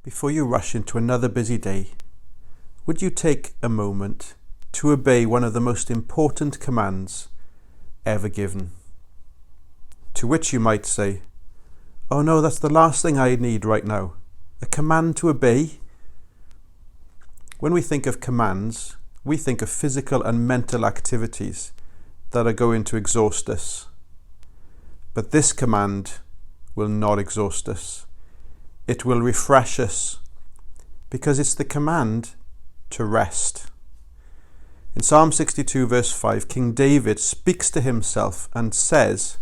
Before you rush into another busy day, would you take a moment to obey one of the most important commands ever given? To which you might say, "Oh no, that's the last thing I need right now. A command to obey?" When we think of commands, we think of physical and mental activities that are going to exhaust us. But this command will not exhaust us. It will refresh us, because it's the command to rest. In Psalm 62 verse 5, King David speaks to himself and says,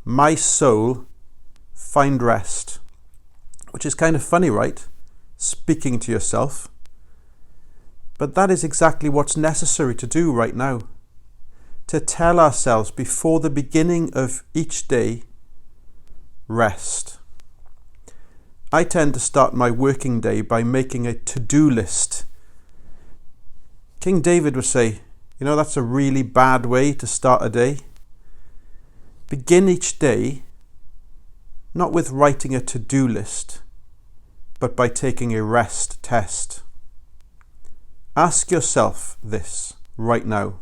"My soul, find rest." Which is kind of funny, right? Speaking to yourself. But that is exactly what's necessary to do right now. To tell ourselves before the beginning of each day, rest. I tend to start my working day by making a to-do list. King David would say, that's a really bad way to start a day. Begin each day not with writing a to-do list, but by taking a rest test. Ask yourself this right now.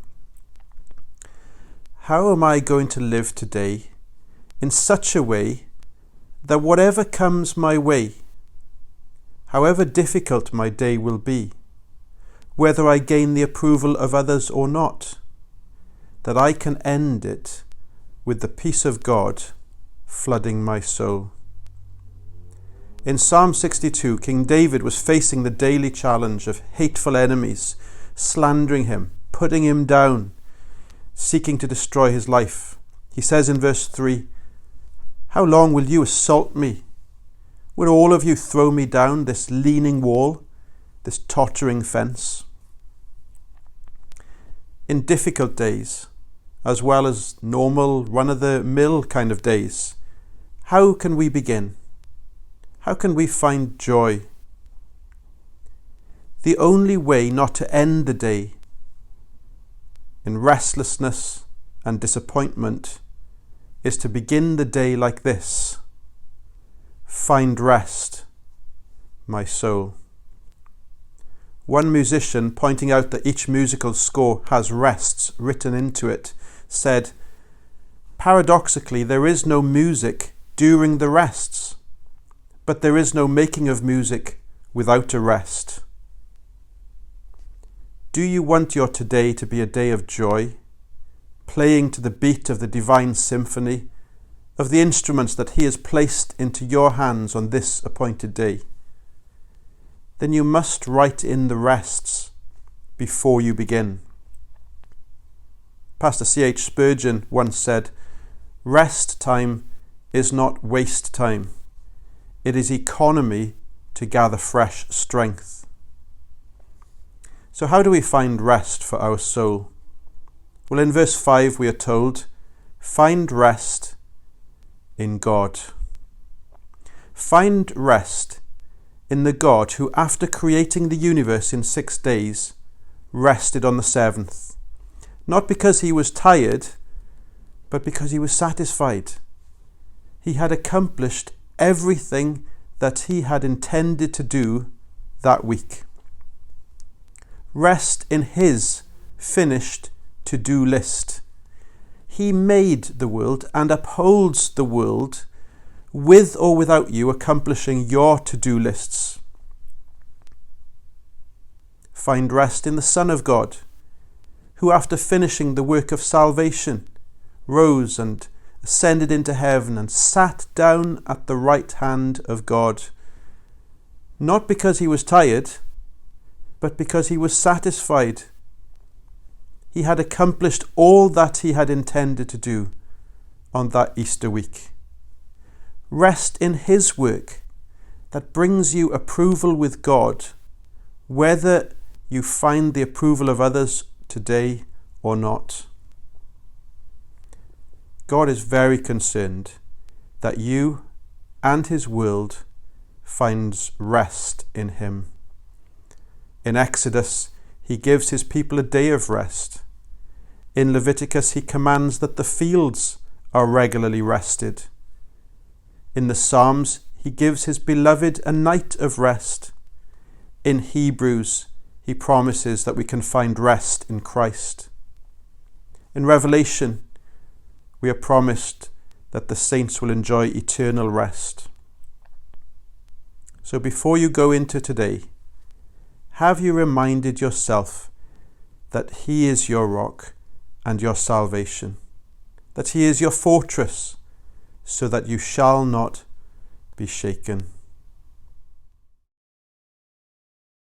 How am I going to live today in such a way that whatever comes my way, however difficult my day will be, whether I gain the approval of others or not, that I can end it with the peace of God flooding my soul? In Psalm 62, King David was facing the daily challenge of hateful enemies, slandering him, putting him down, seeking to destroy his life. He says in verse 3, "How long will you assault me? Will all of you throw me down this leaning wall, this tottering fence?" In difficult days, as well as normal, run-of-the-mill kind of days, how can we begin? How can we find joy? The only way not to end the day in restlessness and disappointment is to begin the day like this. Find rest, my soul. One musician, pointing out that each musical score has rests written into it, said, "Paradoxically, there is no music during the rests, but there is no making of music without a rest." Do you want your today to be a day of joy, playing to the beat of the divine symphony, of the instruments that He has placed into your hands on this appointed day? Then you must write in the rests before you begin. Pastor C.H. Spurgeon once said, "Rest time is not waste time. It is economy to gather fresh strength." So how do we find rest for our soul? Well, in verse 5 we are told, find rest in God. Find rest in the God who, after creating the universe in 6 days, rested on the 7th. Not because He was tired, but because He was satisfied. He had accomplished everything that He had intended to do that week. Rest in His finished to-do list. He made the world and upholds the world with or without you accomplishing your to-do lists. Find rest in the Son of God, who after finishing the work of salvation, rose and ascended into heaven and sat down at the right hand of God, not because He was tired, but because He was satisfied. He had accomplished all that He had intended to do on that Easter week. Rest in His work that brings you approval with God, whether you find the approval of others today or not. God is very concerned that you and His world finds rest in Him. In Exodus, He gives His people a day of rest. In Leviticus, He commands that the fields are regularly rested. In the Psalms, he gives his beloved a night of rest. In Hebrews, he promises that we can find rest in Christ. In Revelation, we are promised that the saints will enjoy eternal rest. So before you go into today, have you reminded yourself that he is your rock and your salvation, that he is your fortress, so that you shall not be shaken.